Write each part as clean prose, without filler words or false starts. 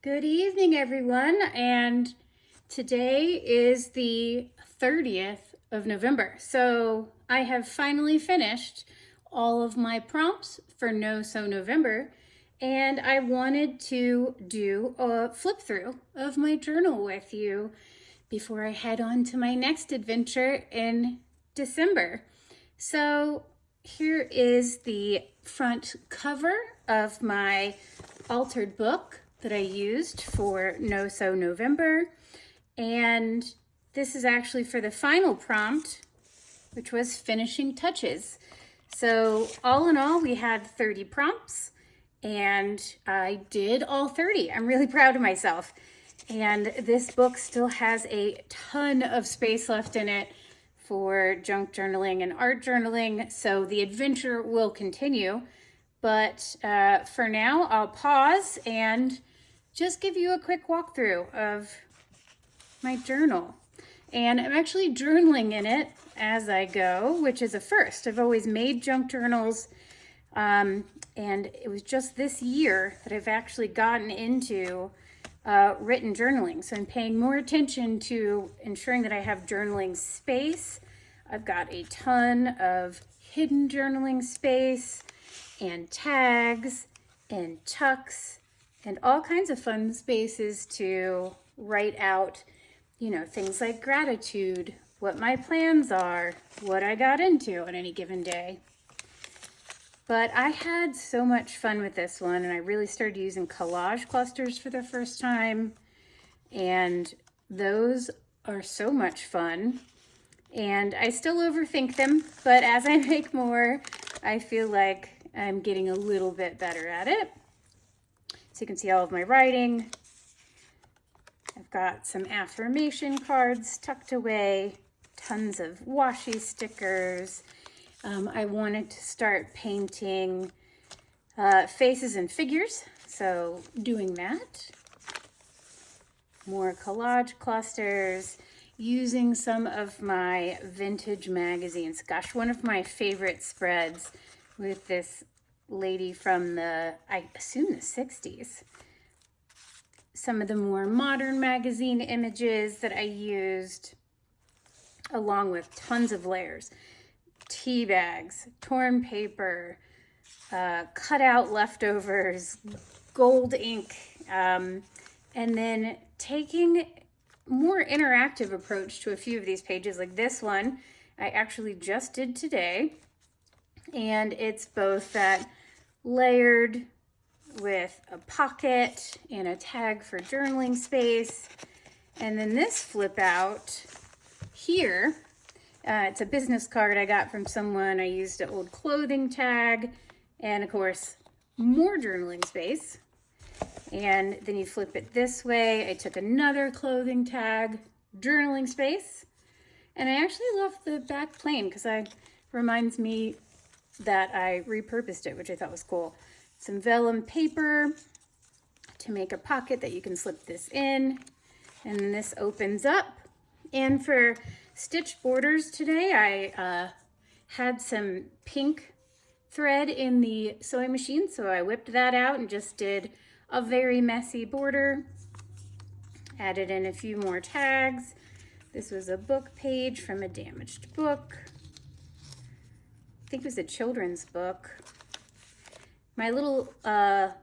Good evening, everyone, and today is the 30th of November. So I have finally finished all of my prompts for No Sew November, and I wanted to do a flip through of my journal with you before I head on to my next adventure in December. So here is the front cover of my altered book that I used for No Sew November. And this is actually for the final prompt, which was finishing touches. So all in all, we had 30 prompts and I did all 30. I'm really proud of myself. And this book still has a ton of space left in it for junk journaling and art journaling. So the adventure will continue. But for now, I'll pause and just give you a quick walkthrough of my journal. And I'm actually journaling in it as I go, which is a first. I've always made junk journals, and it was just this year that I've actually gotten into written journaling. So I'm paying more attention to ensuring that I have journaling space. I've got a ton of hidden journaling space and tags and tucks and all kinds of fun spaces to write out, things like gratitude, what my plans are, what I got into on any given day. But I had so much fun with this one, and I really started using collage clusters for the first time, and those are so much fun. And I still overthink them, but as I make more, I feel like I'm getting a little bit better at it. So you can see all of my writing. I've got some affirmation cards tucked away, tons of washi stickers. I wanted to start painting faces and figures, so doing that. More collage clusters, using some of my vintage magazines. Gosh, one of my favorite spreads with this lady from I assume the 60s. Some of the more modern magazine images that I used, along with tons of layers. Tea bags, torn paper, cut out leftovers, gold ink, and then taking more interactive approach to a few of these pages. Like this one, I actually just did today. And it's both that layered with a pocket and a tag for journaling space. And then this flip out here, it's a business card I got from someone. I used an old clothing tag and, of course, more journaling space. And then you flip it this way. I took another clothing tag, journaling space. And I actually love the back plain because it reminds me that I repurposed it, which I thought was cool. Some vellum paper to make a pocket that you can slip this in. And then this opens up. And for stitch borders today, I had some pink thread in the sewing machine, so I whipped that out and just did a very messy border. Added in a few more tags. This was a book page from a damaged book. I think it was a children's book. My little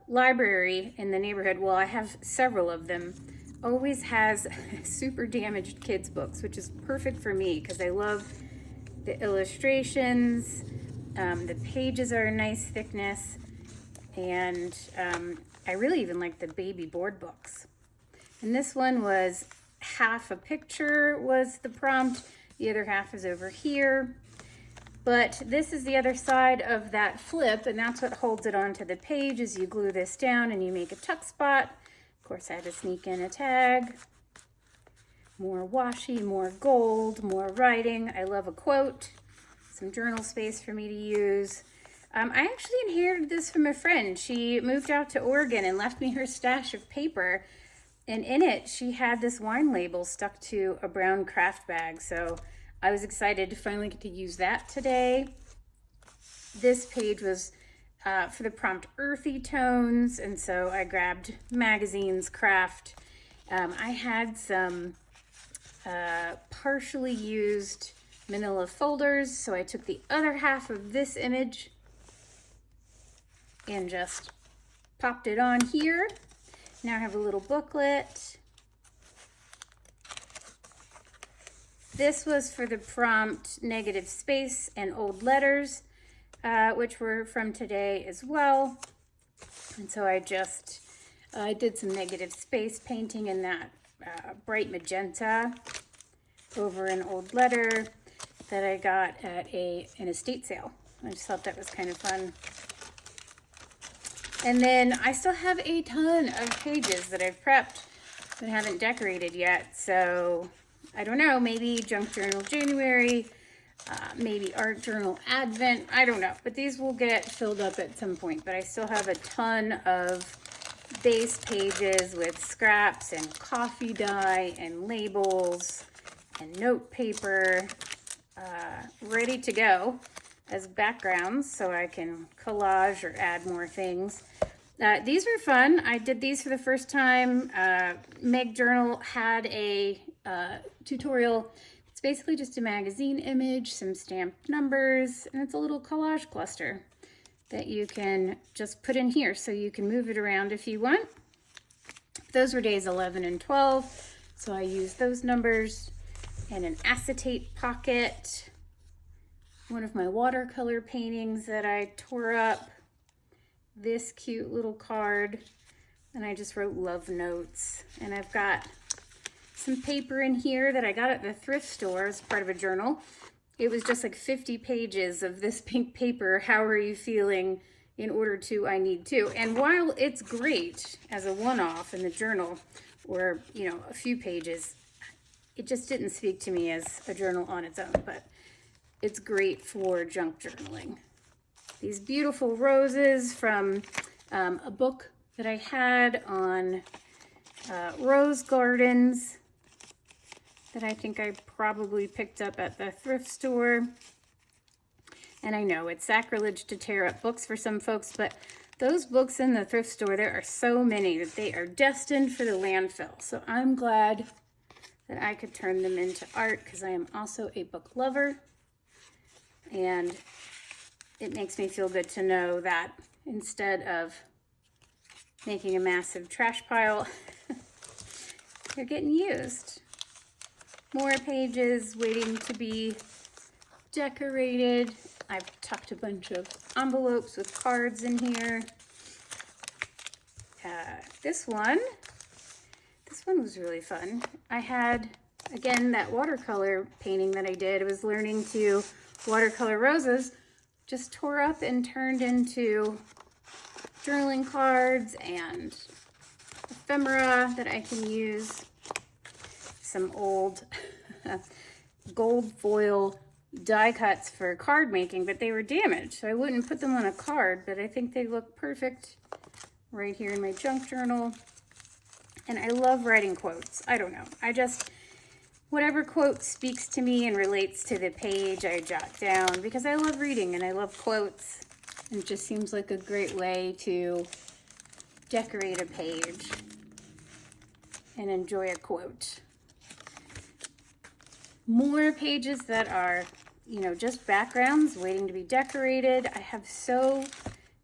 library in the neighborhood, well, I have several of them, always has super damaged kids' books, which is perfect for me because I love the illustrations. The pages are a nice thickness, and I really even like the baby board books. And this one was half a picture was the prompt, the other half is over here. But this is the other side of that flip, and that's what holds it onto the page as you glue this down and you make a tuck spot. Of course, I had to sneak in a tag. More washi, more gold, more writing. I love a quote. Some journal space for me to use. I actually inherited this from a friend. She moved out to Oregon and left me her stash of paper. And in it, she had this wine label stuck to a brown craft bag. So I was excited to finally get to use that today. This page was for the prompt earthy tones, and so I grabbed magazines, craft. I had some partially used manila folders, so I took the other half of this image and just popped it on here. Now I have a little booklet. This was for the prompt negative space and old letters, which were from today as well. And so I just did some negative space painting in that bright magenta over an old letter that I got at an estate sale. I just thought that was kind of fun. And then I still have a ton of pages that I've prepped but haven't decorated yet. So I don't know, maybe Junk Journal January, maybe Art Journal Advent, I don't know. But these will get filled up at some point. But I still have a ton of base pages with scraps and coffee dye and labels and note paper ready to go as backgrounds so I can collage or add more things. These were fun. I did these for the first time. Meg Journal had a tutorial. It's basically just a magazine image, some stamped numbers, and it's a little collage cluster that you can just put in here so you can move it around if you want. Those were days 11 and 12, so I used those numbers and an acetate pocket. One of my watercolor paintings that I tore up, this cute little card, and I just wrote love notes. And I've got some paper in here that I got at the thrift store as part of a journal. It was just like 50 pages of this pink paper, how are you feeling in order to, I need to. And while it's great as a one-off in the journal, or, you know, a few pages, it just didn't speak to me as a journal on its own, but it's great for junk journaling. These beautiful roses from a book that I had on rose gardens that I think I probably picked up at the thrift store. And I know it's sacrilege to tear up books for some folks, but those books in the thrift store, there are so many that they are destined for the landfill. So I'm glad that I could turn them into art because I am also a book lover. And it makes me feel good to know that instead of making a massive trash pile, they're getting used. More pages waiting to be decorated. I've tucked a bunch of envelopes with cards in here. This one was really fun. I had, again, that watercolor painting that I did. I was learning to watercolor roses, just tore up and turned into journaling cards and ephemera that I can use. Some old gold foil die cuts for card making, but they were damaged, so I wouldn't put them on a card, but I think they look perfect right here in my junk journal. And I love writing quotes. I don't know. Whatever quote speaks to me and relates to the page, I jot down because I love reading and I love quotes. And it just seems like a great way to decorate a page and enjoy a quote. More pages that are, you know, just backgrounds waiting to be decorated. I have so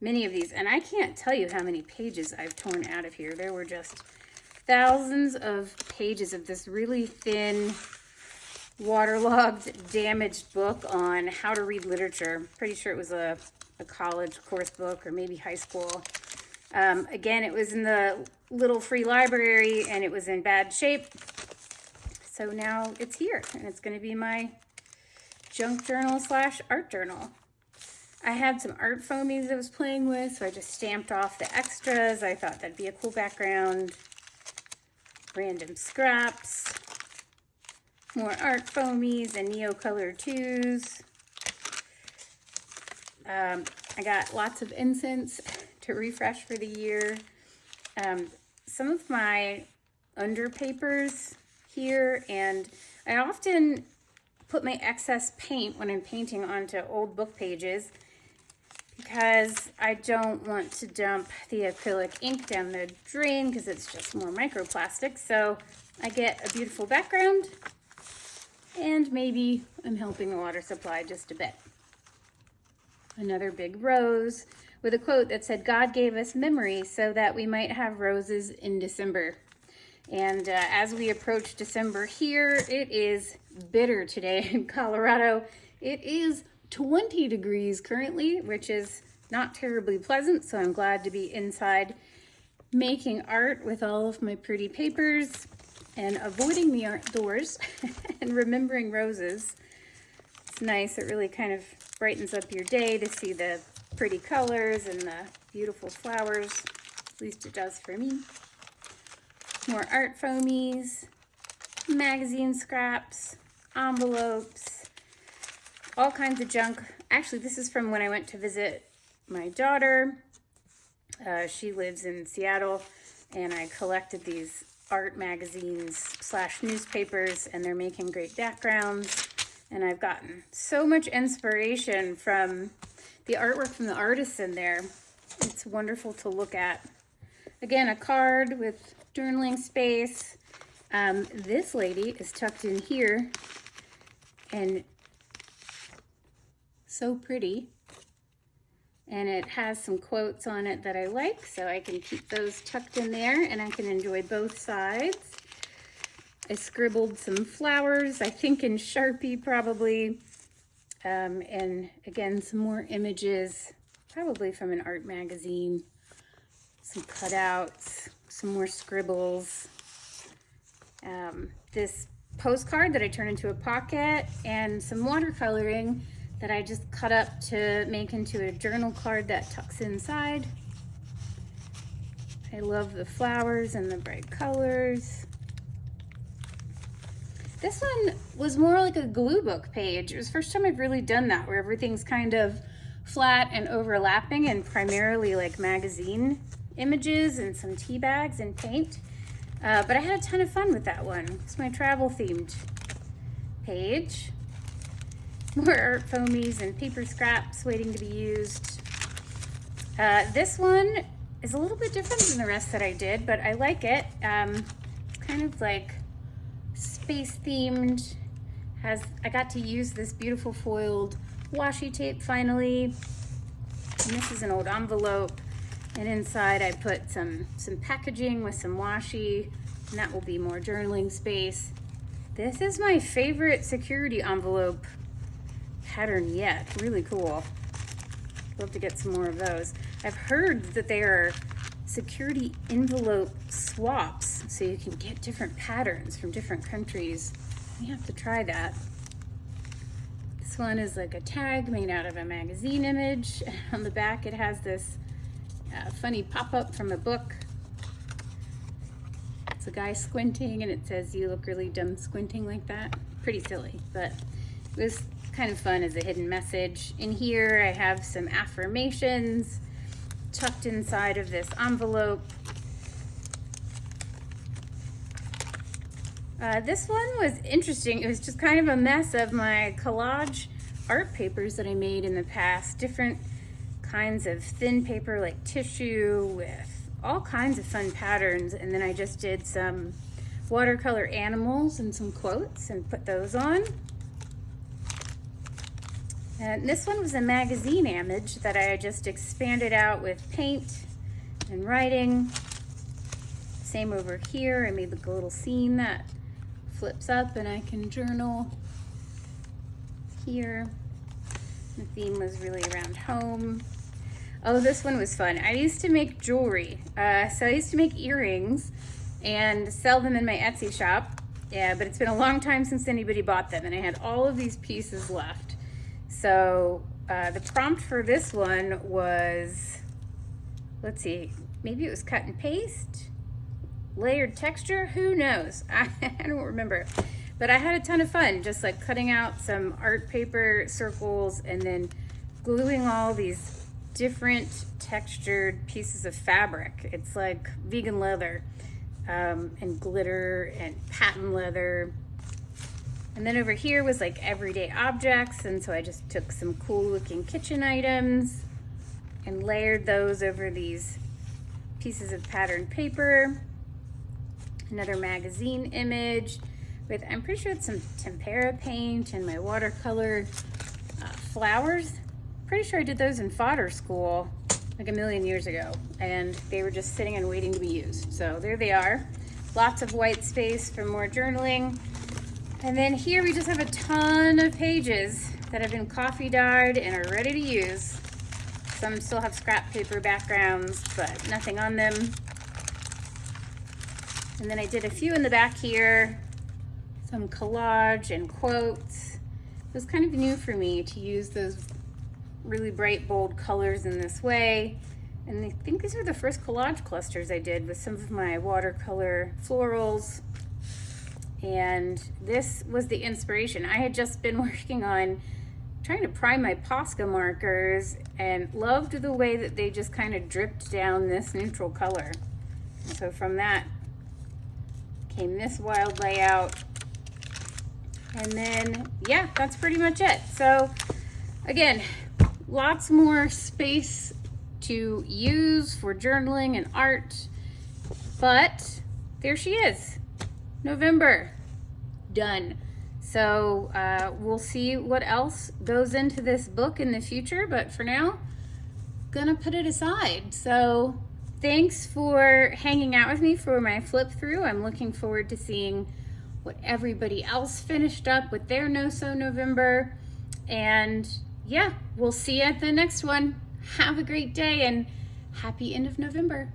many of these, and I can't tell you how many pages I've torn out of here. There were just thousands of pages of this really thin, waterlogged, damaged book on how to read literature. Pretty sure it was a college course book or maybe high school. Again, it was in the little free library and it was in bad shape. So now it's here and it's going to be my junk journal / art journal. I had some art foamies I was playing with, so I just stamped off the extras. I thought that'd be a cool background. Random scraps. More art foamies and Neocolor 2s. I got lots of incense to refresh for the year. Some of my under papers here, and I often put my excess paint when I'm painting onto old book pages because I don't want to dump the acrylic ink down the drain because it's just more microplastic. So I get a beautiful background, and maybe I'm helping the water supply just a bit. Another big rose with a quote that said, "God gave us memory so that we might have roses in December." And as we approach December here, it is bitter today in Colorado. It is 20 degrees currently, which is not terribly pleasant. So I'm glad to be inside making art with all of my pretty papers and avoiding the outdoors and remembering roses. It's nice. It really kind of brightens up your day to see the pretty colors and the beautiful flowers. At least it does for me. More art foamies, magazine scraps, envelopes, all kinds of junk. Actually, this is from when I went to visit my daughter. She lives in Seattle, and I collected these art magazines / newspapers, and they're making great backgrounds. And I've gotten so much inspiration from the artwork from the artists in there. It's wonderful to look at. Again, a card with journaling space. This lady is tucked in here, and so pretty. And it has some quotes on it that I like, so I can keep those tucked in there and I can enjoy both sides. I scribbled some flowers, I think in Sharpie probably. And again, some more images, probably from an art magazine. Some cutouts, some more scribbles. This postcard that I turned into a pocket, and some watercoloring that I just cut up to make into a journal card that tucks inside. I love the flowers and the bright colors. This one was more like a glue book page. It was the first time I've really done that, where everything's kind of flat and overlapping and primarily like magazine images and some tea bags and paint. But I had a ton of fun with that one. It's my travel themed page. More art foamies and paper scraps waiting to be used. This one is a little bit different than the rest that I did, but I like it. It's kind of like space themed. I got to use this beautiful foiled washi tape finally. And this is an old envelope. And inside I put some packaging with some washi, and that will be more journaling space. This is my favorite security envelope pattern yet. Really cool. Love to get some more of those. I've heard that they are security envelope swaps, so you can get different patterns from different countries. You have to try that. This one is like a tag made out of a magazine image. On the back it has this funny pop-up from a book. It's a guy squinting and it says, "You look really dumb squinting like that." Pretty silly, but it was kind of fun as a hidden message. In here I have some affirmations tucked inside of this envelope. This one was interesting. It was just kind of a mess of my collage art papers that I made in the past. Different kinds of thin paper like tissue with all kinds of fun patterns. And then I just did some watercolor animals and some quotes and put those on. And this one was a magazine image that I just expanded out with paint and writing. Same over here. I made like a little scene that flips up and I can journal here. The theme was really around home. Oh, this one was fun. I used to make jewelry. So I used to make earrings and sell them in my Etsy shop. Yeah, but it's been a long time since anybody bought them, and I had all of these pieces left. So the prompt for this one was, let's see, maybe it was cut and paste, layered texture, who knows? I don't remember. But I had a ton of fun just like cutting out some art paper circles and then gluing all these different textured pieces of fabric. It's like vegan leather and glitter and patent leather. And then over here was like everyday objects, and so I just took some cool looking kitchen items, and layered those over these pieces of patterned paper. Another magazine image with, I'm pretty sure it's some tempera paint and my watercolor flowers. Pretty sure I did those in fodder school like a million years ago, and they were just sitting and waiting to be used. So there they are. Lots of white space for more journaling. And then here we just have a ton of pages that have been coffee dyed and are ready to use. Some still have scrap paper backgrounds, but nothing on them. And then I did a few in the back here, some collage and quotes. It was kind of new for me to use those really bright, bold colors in this way. And I think these were the first collage clusters I did with some of my watercolor florals. And this was the inspiration. I had just been working on trying to prime my Posca markers and loved the way that they just kind of dripped down this neutral color. And so from that came this wild layout. And then, yeah, that's pretty much it. So again, lots more space to use for journaling and art, but there she is, November, done. So we'll see what else goes into this book in the future, but for now, gonna put it aside. So thanks for hanging out with me for my flip through. I'm looking forward to seeing what everybody else finished up with their No-So November. And yeah, we'll see you at the next one. Have a great day and happy end of November.